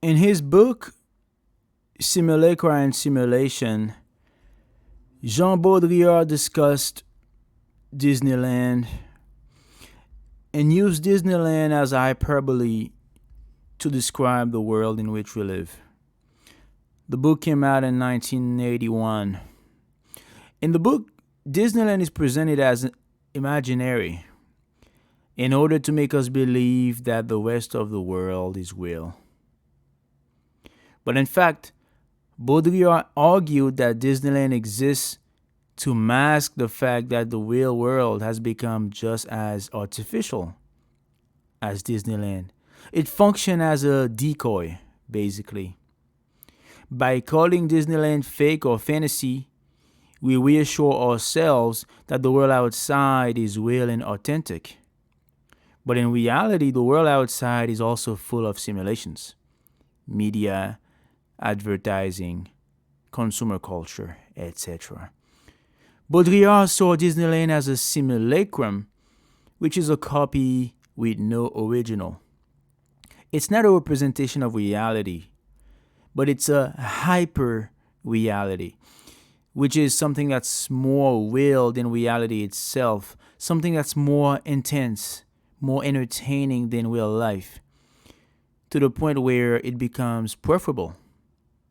In his book, Simulacra and Simulation, Jean Baudrillard discussed Disneyland and used Disneyland as hyperbole to describe the world in which we live. The book came out in 1981. In the book, Disneyland is presented as imaginary in order to make us believe that the rest of the world is real. But in fact, Baudrillard argued that Disneyland exists to mask the fact that the real world has become just as artificial as Disneyland. It functions as a decoy, basically. By calling Disneyland fake or fantasy, we reassure ourselves that the world outside is real and authentic. But in reality, the world outside is also full of simulations: media, advertising, consumer culture, etc. Baudrillard saw Disneyland as a simulacrum, which is a copy with no original. It's not a representation of reality, but it's a hyper reality, which is something that's more real than reality itself, something that's more intense, more entertaining than real life, to the point where it becomes preferable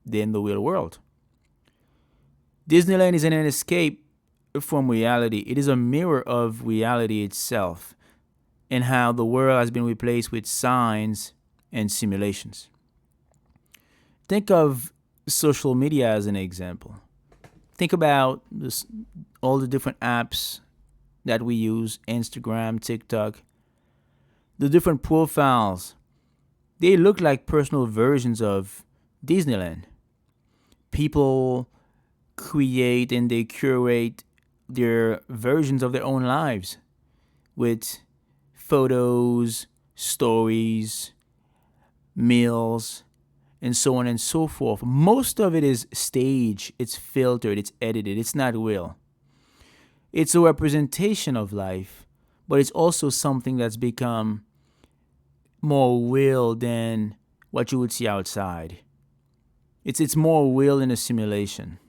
than the real world. Disneyland isn't an escape from reality, it is a mirror of reality itself and how the world has been replaced with signs and simulations. Think of social media as an example. Think about all the different apps that we use: Instagram, TikTok, the different profiles. They look like personal versions of Disneyland. People create and they curate their versions of their own lives with photos, stories, meals, and so on and so forth. Most of it is staged, it's filtered, it's edited, it's not real. It's a representation of life, but it's also something that's become more real than what you would see outside. It's more real in a simulation.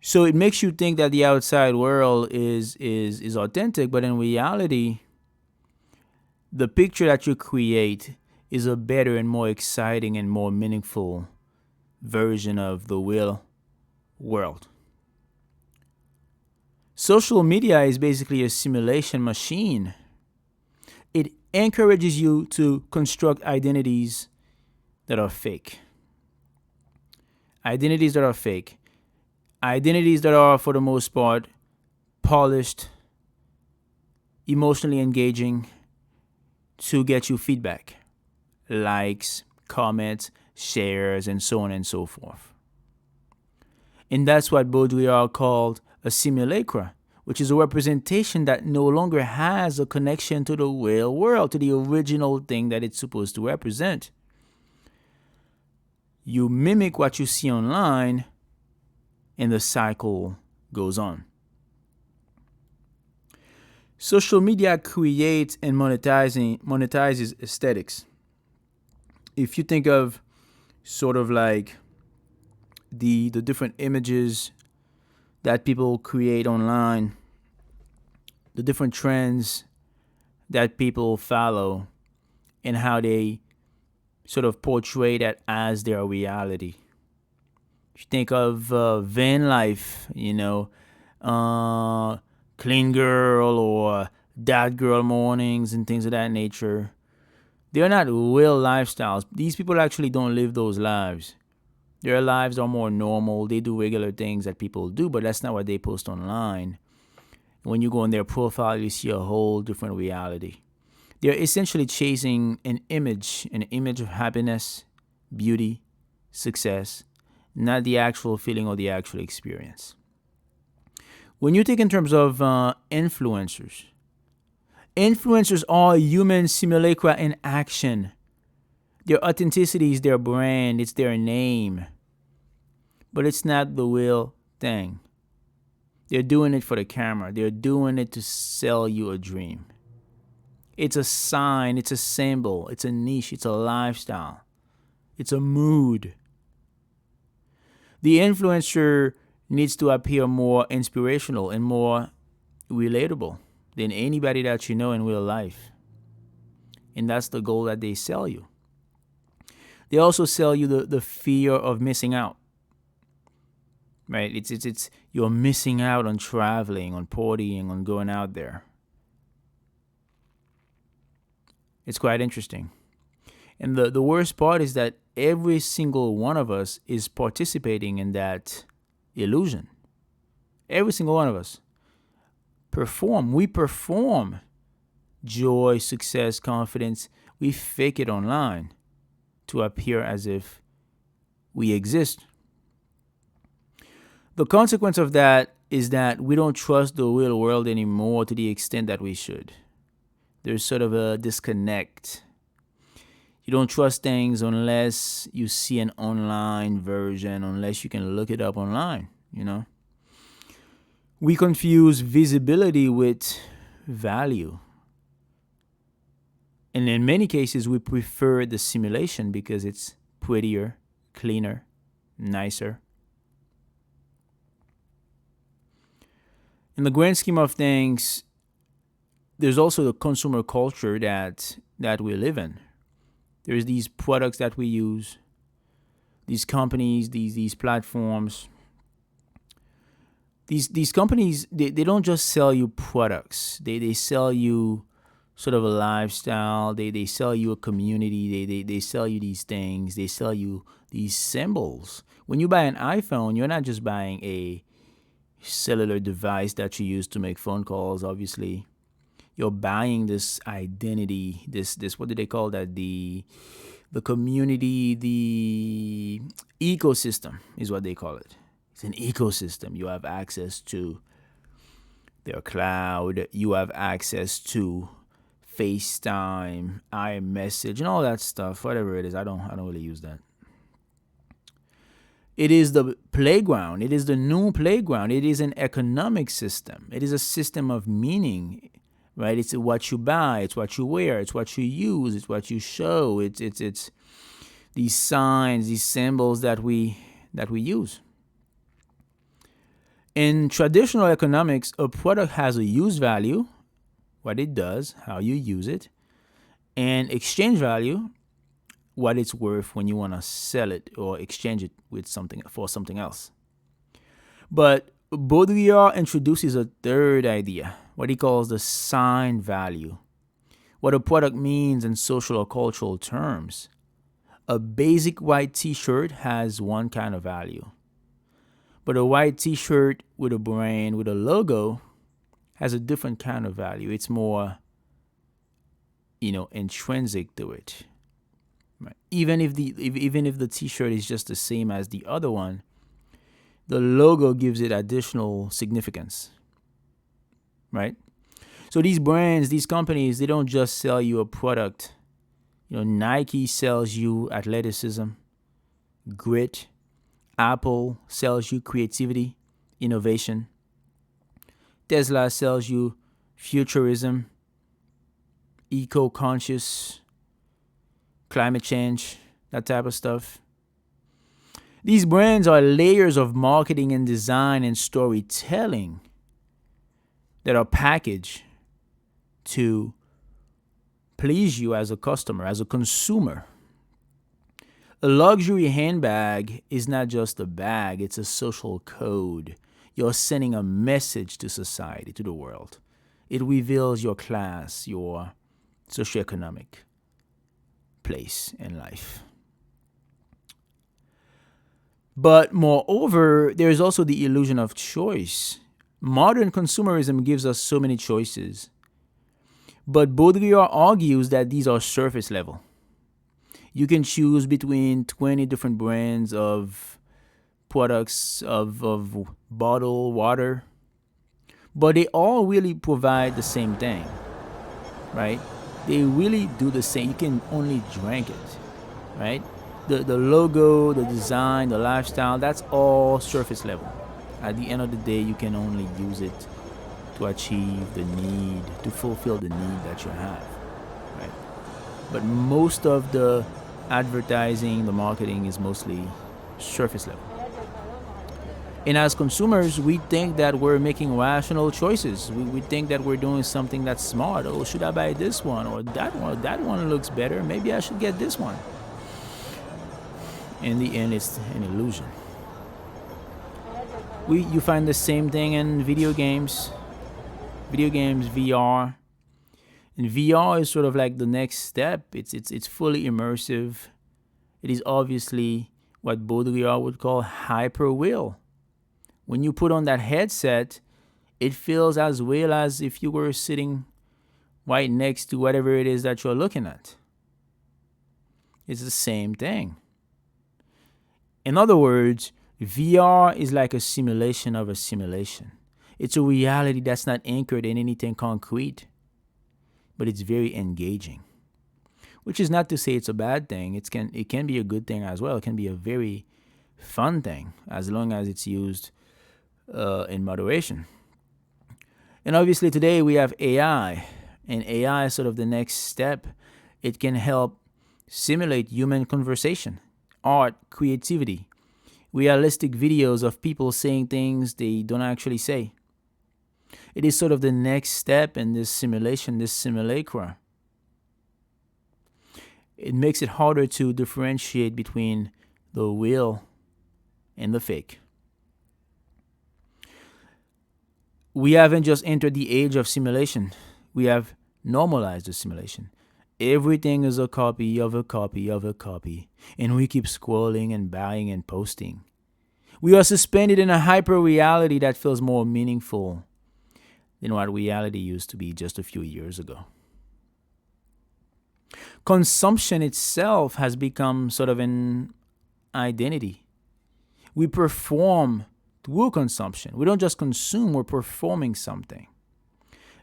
So it makes you think that the outside world is authentic, but in reality, the picture that you create is a better and more exciting and more meaningful version of the real world. Social media is basically a simulation machine. It encourages you to construct identities that are fake. Identities that are fake. Identities that are, for the most part, polished, emotionally engaging to get you feedback, likes, comments, shares, and so on and so forth. And that's what Baudrillard called a simulacra, which is a representation that no longer has a connection to the real world, to the original thing that it's supposed to represent. You mimic what you see online, and the cycle goes on. Social media creates and monetizes aesthetics. If you think of sort of like the different images that people create online, the different trends that people follow, and how they sort of portray that as their reality. If you think of van life, clean girl or dad girl mornings and things of that nature, they're not real lifestyles. These people actually don't live those lives. Their lives are more normal. They do regular things that people do, but that's not what they post online. When you go on their profile, you see a whole different reality. They're essentially chasing an image of happiness, beauty, success, not the actual feeling or the actual experience. When you think in terms of influencers, influencers are human simulacra in action. Their authenticity is their brand, it's their name. But it's not the real thing. They're doing it for the camera. They're doing it to sell you a dream. It's a sign, it's a symbol, it's a niche, it's a lifestyle, it's a mood. The influencer needs to appear more inspirational and more relatable than anybody that you know in real life. And that's the goal that they sell you. They also sell you the fear of missing out. Right? It's you're missing out on traveling, on partying, on going out there. It's quite interesting. And the worst part is that every single one of us is participating in that illusion. Every single one of us. We perform joy, success, confidence. We fake it online to appear as if we exist. The consequence of that is that we don't trust the real world anymore to the extent that we should. There's sort of a disconnect. You don't trust things unless you see an online version, unless you can look it up online, We confuse visibility with value. And in many cases, we prefer the simulation because it's prettier, cleaner, nicer. In the grand scheme of things, there's also the consumer culture that we live in. There's these products that we use, these companies, these platforms. These companies, they don't just sell you products. They sell you sort of a lifestyle. They sell you a community. They sell you these things. They sell you these symbols. When you buy an iPhone, you're not just buying a cellular device that you use to make phone calls, obviously. You're buying this identity, this what do they call that? The community, the ecosystem is what they call it. It's an ecosystem. You have access to their cloud. You have access to FaceTime, iMessage, and all that stuff. Whatever it is, I don't really use that. It is the playground. It is the new playground. It is an economic system. It is a system of meaning, right? It's what you buy. It's what you wear. It's what you use. It's what you show. It's these signs, these symbols that we use. In traditional economics, a product has a use value, what it does, how you use it, and exchange value, what it's worth when you want to sell it or exchange it with something for something else. But Baudrillard introduces a third idea, what he calls the sign value, what a product means in social or cultural terms. A basic white t-shirt has one kind of value, but a white t-shirt with a brand, with a logo, has a different kind of value. It's more, intrinsic to it. Right. Even if the t-shirt is just the same as the other one, the logo gives it additional significance. Right? So these brands, these companies, they don't just sell you a product. Nike sells you athleticism, grit. Apple sells you creativity, innovation. Tesla sells you futurism, eco-conscious, climate change, that type of stuff. These brands are layers of marketing and design and storytelling that are packaged to please you as a customer, as a consumer. A luxury handbag is not just a bag, it's a social code. You're sending a message to society, to the world. It reveals your class, your socioeconomic place in life. But moreover, there is also the illusion of choice. Modern consumerism gives us so many choices. But Baudrillard argues that these are surface level. You can choose between 20 different brands of products, of bottled water, but they all really provide the same thing, right? They really do the same. You can only drink it, right? The logo, the design, the lifestyle, that's all surface level. At the end of the day, you can only use it to achieve the need, to fulfill the need that you have. But most of the advertising, the marketing is mostly surface level. And as consumers, we think that we're making rational choices. We think that we're doing something that's smart. Oh, should I buy this one or that one? That one looks better. Maybe I should get this one. In the end, it's an illusion. You find the same thing in video games, VR. And VR is sort of like the next step. It's fully immersive. It is obviously what Baudrillard would call hyper real. When you put on that headset, it feels as real as if you were sitting right next to whatever it is that you're looking at. It's the same thing. In other words, VR is like a simulation of a simulation. It's a reality that's not anchored in anything concrete, but it's very engaging. Which is not to say it's a bad thing. It can be a good thing as well. It can be a very fun thing as long as it's used in moderation. And obviously today we have AI, and AI is sort of the next step. It can help simulate human conversation, art, creativity, realistic videos of people saying things they don't actually say. It is sort of the next step in this simulation, this simulacra. It makes it harder to differentiate between the real and the fake. We haven't just entered the age of simulation. We have normalized the simulation. Everything is a copy of a copy of a copy, and we keep scrolling and buying and posting. We are suspended in a hyper reality that feels more meaningful than what reality used to be just a few years ago. Consumption itself has become sort of an identity. We perform through consumption. We don't just consume, we're performing something.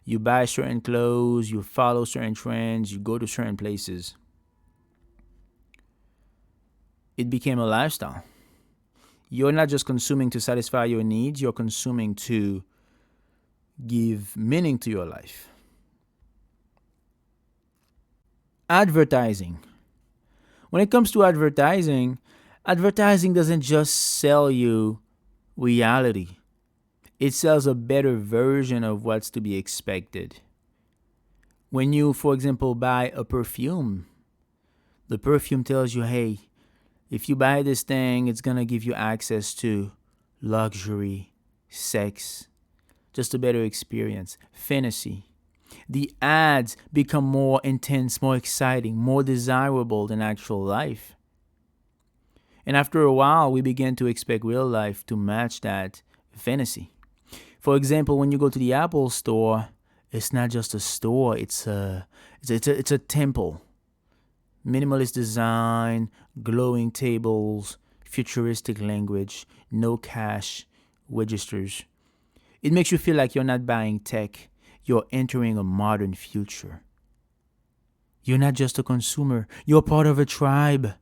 You buy certain clothes, you follow certain trends, you go to certain places. It became a lifestyle. You're not just consuming to satisfy your needs, you're consuming to give meaning to your life. Advertising. When it comes to advertising doesn't just sell you reality. It sells a better version of what's to be expected. When you, for example, buy a perfume, the perfume tells you, hey, if you buy this thing, it's going to give you access to luxury, sex, just a better experience, fantasy. The ads become more intense, more exciting, more desirable than actual life. And after a while, we begin to expect real life to match that fantasy. For example, when you go to the Apple store, it's not just a store, it's a temple. Minimalist design, glowing tables, futuristic language, no cash registers. It makes you feel like you're not buying tech, you're entering a modern future. You're not just a consumer, you're part of a tribe.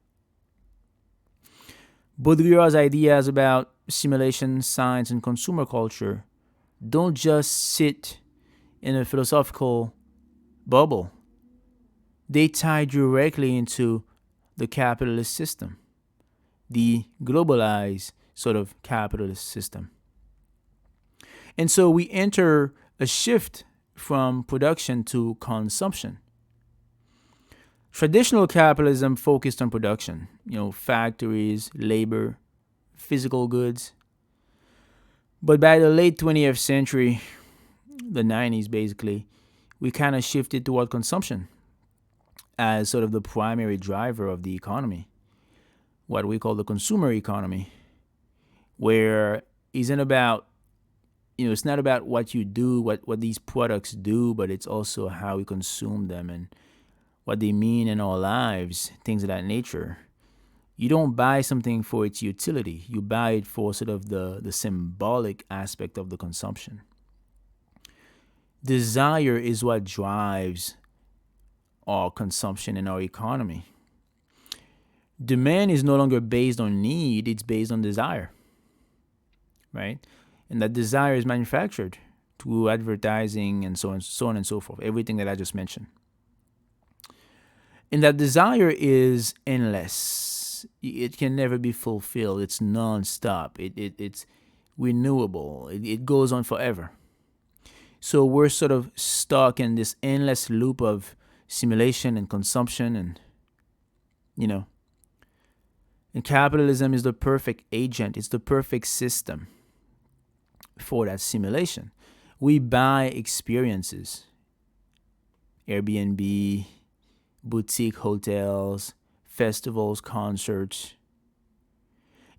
Baudrillard's ideas about simulation, science, and consumer culture don't just sit in a philosophical bubble. They tie directly into the capitalist system, the globalized sort of capitalist system. And so we enter a shift from production to consumption. Traditional capitalism focused on production, factories, labor, physical goods. But by the late 20th century, the 90s basically, we kind of shifted toward consumption as sort of the primary driver of the economy, what we call the consumer economy, where isn't about, it's not about what you do, what these products do, but it's also how we consume them and what they mean in our lives, things of that nature. You don't buy something for its utility. You buy it for sort of the symbolic aspect of the consumption. Desire is what drives our consumption in our economy. Demand is no longer based on need, it's based on desire, right? And that desire is manufactured through advertising and so on and so forth, everything that I just mentioned. And that desire is endless. It can never be fulfilled. It's non-stop. It's renewable. It goes on forever. So we're sort of stuck in this endless loop of simulation and consumption, and you know, and capitalism is the perfect agent. It's the perfect system for that simulation. We buy experiences, Airbnb, boutique hotels, festivals, concerts.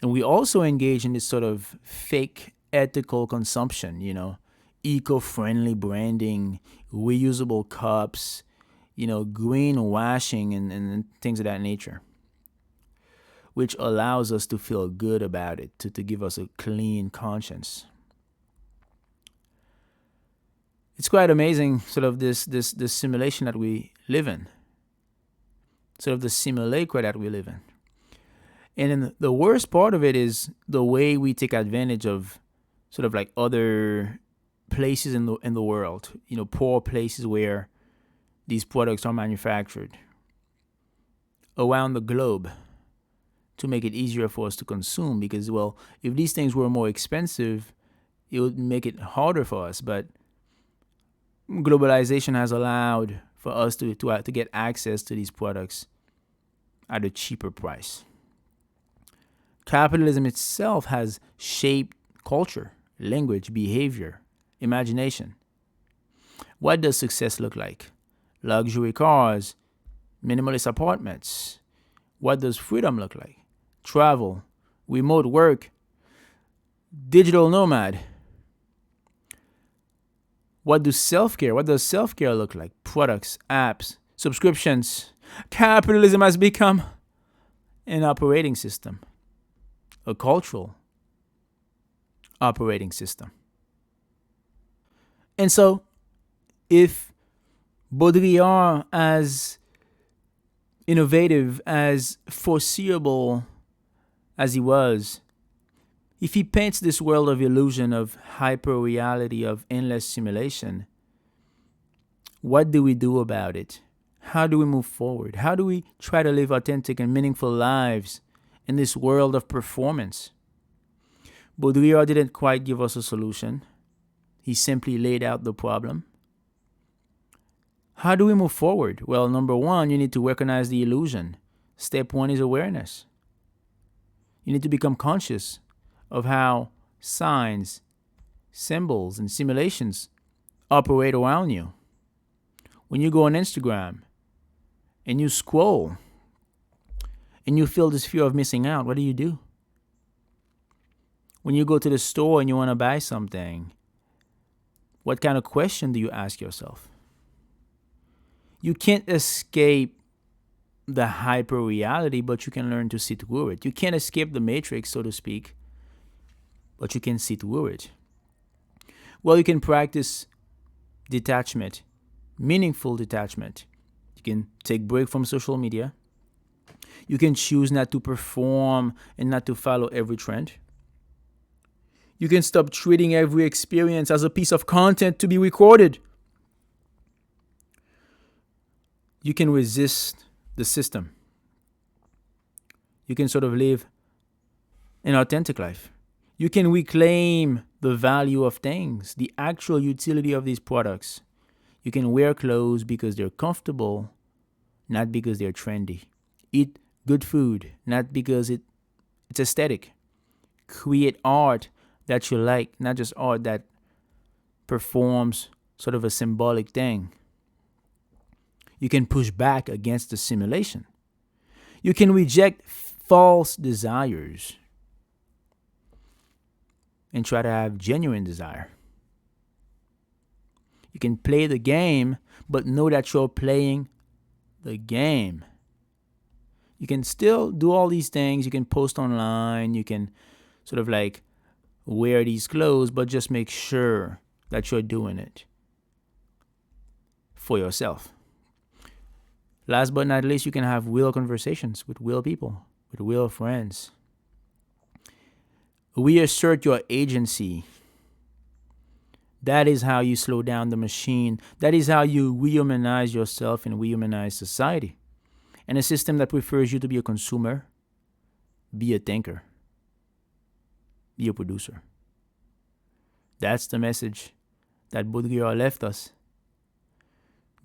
And we also engage in this sort of fake ethical consumption, eco-friendly branding, reusable cups, greenwashing and things of that nature, which allows us to feel good about it, to give us a clean conscience. It's quite amazing, sort of this simulation that we live in, sort of the simulacra that we live in. And then the worst part of it is the way we take advantage of sort of like other places in the world, poor places where these products are manufactured around the globe to make it easier for us to consume. Because, well, if these things were more expensive, it would make it harder for us. But globalization has allowed for us to get access to these products at a cheaper price. Capitalism itself has shaped culture, language, behavior, imagination. What does success look like? Luxury cars, minimalist apartments. What does freedom look like? Travel, remote work, digital nomad. What does self-care look like? Products, apps, subscriptions. Capitalism has become an operating system, a cultural operating system. And so, if Baudrillard, as innovative, as foreseeable as he was, if he paints this world of illusion, of hyper reality, of endless simulation, what do we do about it? How do we move forward? How do we try to live authentic and meaningful lives in this world of performance? Baudrillard didn't quite give us a solution. He simply laid out the problem. How do we move forward? Well, number one, you need to recognize the illusion. Step one is awareness. You need to become conscious of how signs, symbols, and simulations operate around you. When you go on Instagram and you scroll and you feel this fear of missing out, what do? When you go to the store and you want to buy something, what kind of question do you ask yourself? You can't escape the hyper reality, but you can learn to see through it. You can't escape the matrix, so to speak, but you can see through it. Well, you can practice detachment, meaningful detachment. You can take a break from social media. You can choose not to perform and not to follow every trend. You can stop treating every experience as a piece of content to be recorded. You can resist the system. You can sort of live an authentic life. You can reclaim the value of things, the actual utility of these products. You can wear clothes because they're comfortable, not because they're trendy. Eat good food, not because it's aesthetic. Create art that you like, not just art that performs sort of a symbolic thing. You can push back against the simulation. You can reject false desires and try to have genuine desire. You can play the game, but know that you're playing the game. You can still do all these things. You can post online. You can sort of like wear these clothes, but just make sure that you're doing it for yourself. Last but not least, you can have real conversations with real people, with real friends. Reassert your agency. That is how you slow down the machine. That is how you rehumanize yourself and rehumanize society. and a system that prefers you to be a consumer, be a thinker, be a producer. That's the message that Baudrillard left us.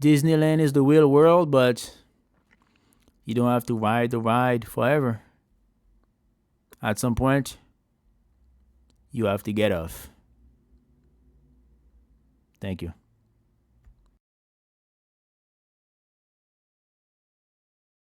Disneyland is the real world, but you don't have to ride the ride forever. At some point, you have to get off. Thank you.